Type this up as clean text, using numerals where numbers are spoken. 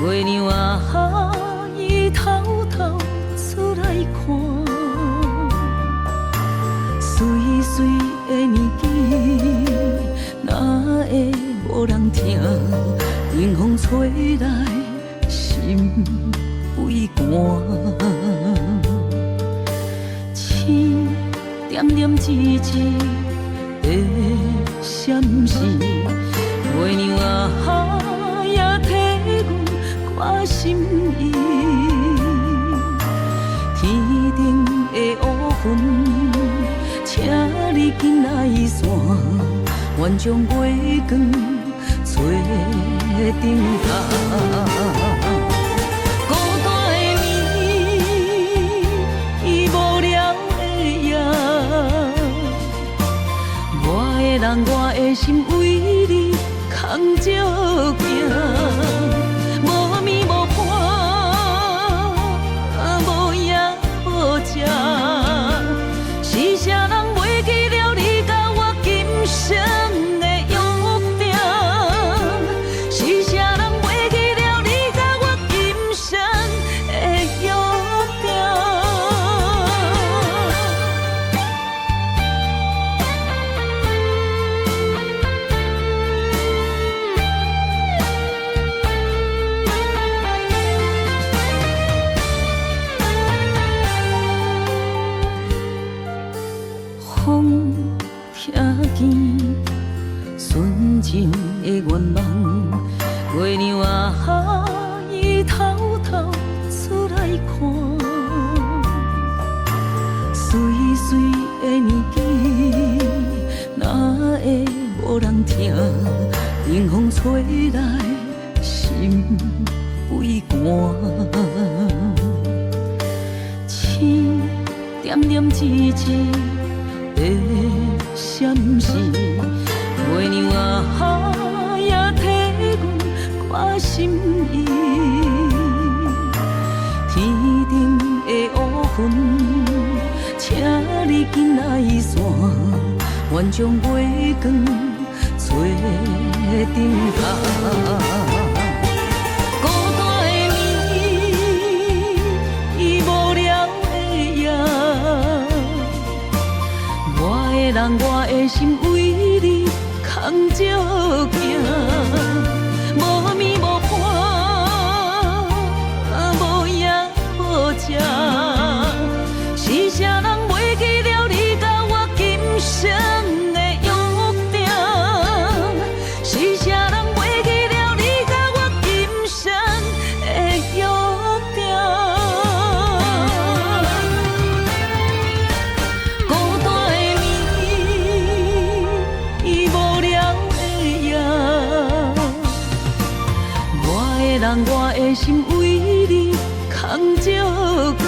月亮啊，伊偷偷出来看，水水的年纪，哪会无人听？冷风吹来，心微寒。星点点一滴的闪烁，月亮啊，也替阮挂心意。天顶的乌云，请你紧来散，愿将月光找顶头。孤单的暝，伊无聊的夜，我的人，我的心为你空照行，无眠无伴，无夜无食，是啥人袂记了你甲我今生的约定？是啥人袂记了你甲我今生的约定？风听见纯情的愿望，月亮啊，伊偷偷出来看，水水的年纪，哪会无人听？冷风吹来，心微寒。星点点一滴的闪烁，月亮啊，也替阮挂心意。天顶的乌云，请你紧来散，愿将月光找顶头。孤单的暝，伊无聊的夜，我的人，我的心为你空照行，无眠无伴，无夜无食，是啥人袂记了你甲我今生的约定？是啥人袂记了你甲我今生的约定？孤单的暝，伊无聊的夜，我的人，我的心为你空照行。